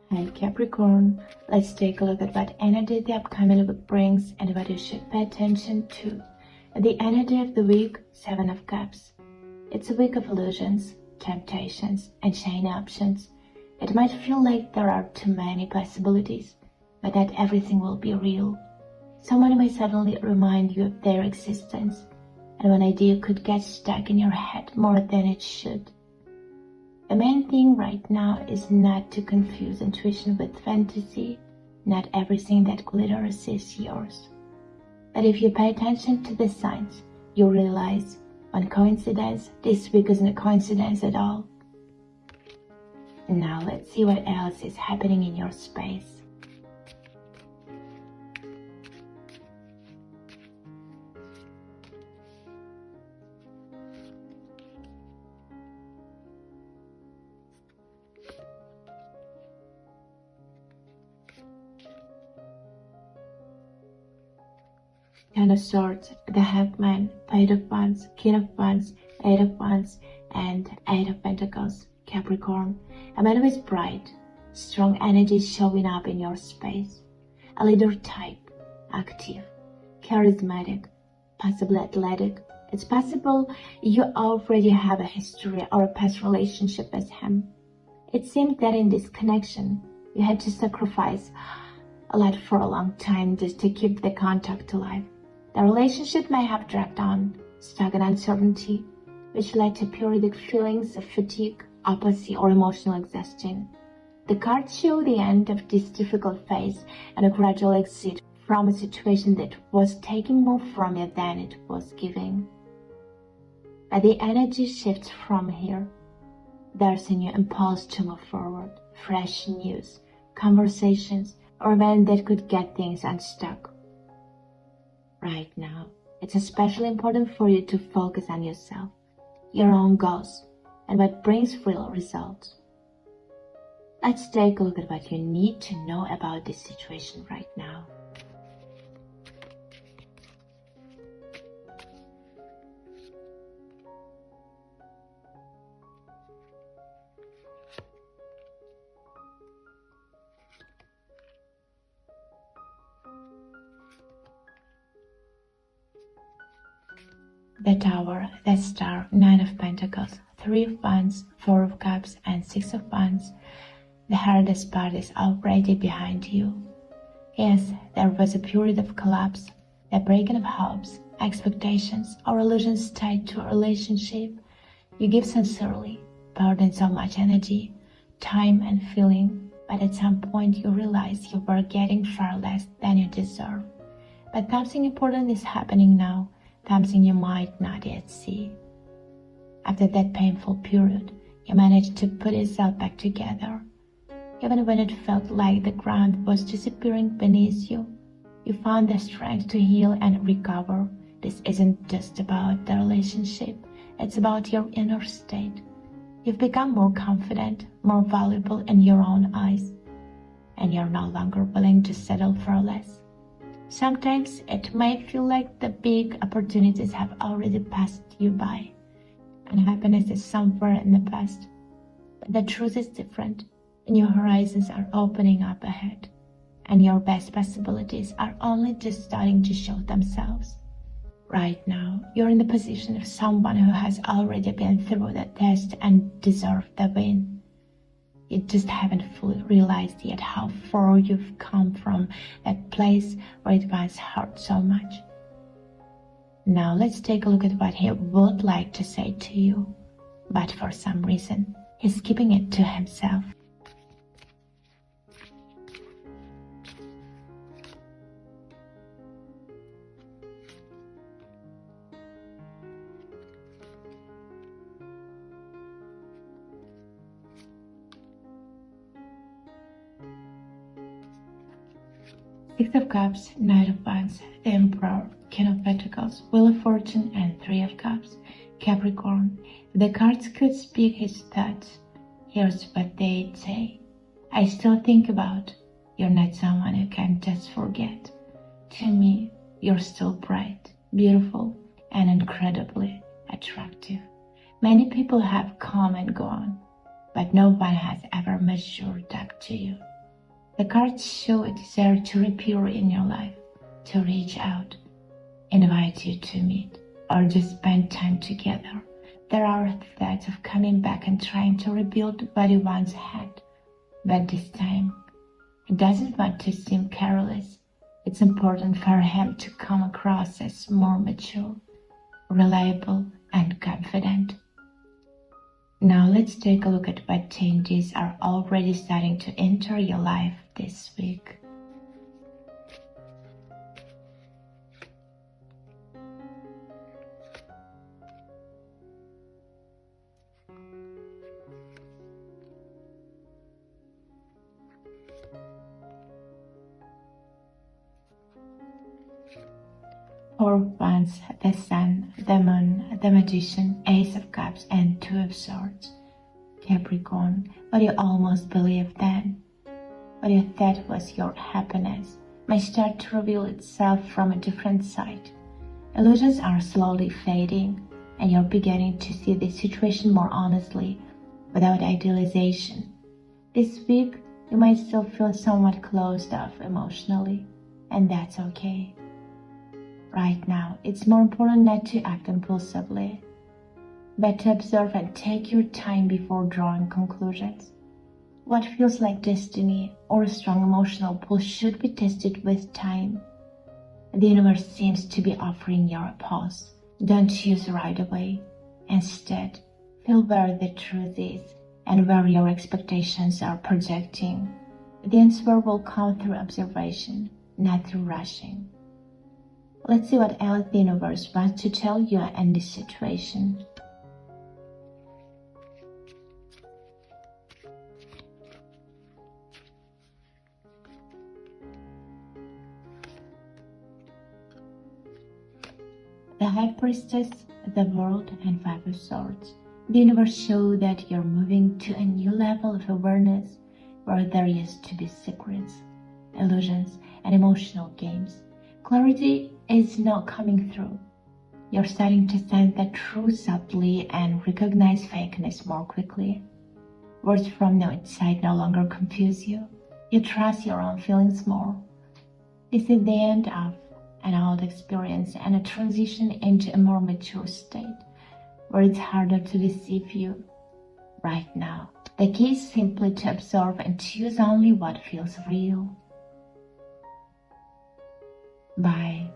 Hi Capricorn, let's take a look at what energy the upcoming week brings and what you should pay attention to. The energy of the week, 7 of Cups. It's a week of illusions, temptations, and shiny options. It might feel like there are too many possibilities, but that everything will be real. Someone may suddenly remind you of their existence, and one idea could get stuck in your head more than it should. The main thing right now is not to confuse intuition with fantasy. Not everything that glitters is yours. But if you pay attention to the signs, you'll realize one coincidence this week isn't a coincidence at all. Now let's see what else is happening in your space. Ten of Swords, the Hangman, Page of Wands, King of Wands, Eight of Wands, and Eight of Pentacles, Capricorn. A man with bright, strong energy showing up in your space. A leader type, active, charismatic, possibly athletic. It's possible you already have a history or a past relationship with him. It seems that in this connection, you had to sacrifice a lot for a long time just to keep the contact alive. The relationship may have dragged on, stuck in uncertainty, which led to periodic feelings of fatigue, apathy, or emotional exhaustion. The cards show the end of this difficult phase and a gradual exit from a situation that was taking more from you than it was giving. But the energy shifts from here. There's a new impulse to move forward, fresh news, conversations, or events that could get things unstuck. Right now, it's especially important for you to focus on yourself, your own goals, and what brings real results. Let's take a look at what you need to know about this situation right now. The Tower, the Star, 9 of Pentacles, 3 of Wands, 4 of Cups, and 6 of Wands. The hardest part is already behind you. Yes, there was a period of collapse, the breaking of hopes, expectations, or illusions tied to a relationship. You give sincerely, poured in so much energy, time, and feeling, but at some point you realize you were getting far less than you deserve. But something important is happening now. Something you might not yet see. After that painful period, you managed to put yourself back together. Even when it felt like the ground was disappearing beneath you, you found the strength to heal and recover. This isn't just about the relationship, it's about your inner state. You've become more confident, more valuable in your own eyes, and you're no longer willing to settle for less. Sometimes it may feel like the big opportunities have already passed you by, and happiness is somewhere in the past. But the truth is different. New horizons are opening up ahead, and your best possibilities are only just starting to show themselves. Right now, you're in the position of someone who has already been through the test and deserves the win. You just haven't fully realized yet how far you've come from that place where it once hurt so much. Now let's take a look at what he would like to say to you, but for some reason, he's keeping it to himself. Six of Cups, Knight of Wands, the Emperor, King of Pentacles, Wheel of Fortune, and 3 of Cups, Capricorn. The cards could speak his thoughts. Here's what they'd say. I still think about. You're not someone who can just forget. To me, you're still bright, beautiful, and incredibly attractive. Many people have come and gone, but no one has ever measured up to you. The cards show a desire to reappear in your life, to reach out, invite you to meet, or just spend time together. There are thoughts of coming back and trying to rebuild what you once had, but this time, he doesn't want to seem careless. It's important for him to come across as more mature, reliable, and confident. Now let's take a look at what changes are already starting to enter your life this week. Four of Wands, the Sun, the Moon, the Magician, Ace of Cups, and Two of Swords. Capricorn, what you almost believed then, what you thought was your happiness, may start to reveal itself from a different side. Illusions are slowly fading, and you're beginning to see the situation more honestly, without idealization. This week, you might still feel somewhat closed off emotionally, and that's okay. Right now, it's more important not to act impulsively, but to observe and take your time before drawing conclusions. What feels like destiny or a strong emotional pull should be tested with time. The universe seems to be offering you a pause. Don't choose right away. Instead, feel where the truth is and where your expectations are projecting. The answer will come through observation, not through rushing. Let's see what else the universe wants to tell you in this situation. The High Priestess, the World, and Five of Swords. The universe shows that you're moving to a new level of awareness where there used to be secrets, illusions, and emotional games. Clarity is now coming through. You're starting to sense the truth subtly and recognize fakeness more quickly. Words from the inside no longer confuse you. You trust your own feelings more. This is the end of an old experience and a transition into a more mature state, where it's harder to deceive you. Right now, the key is simply to absorb and choose only what feels real. Bye.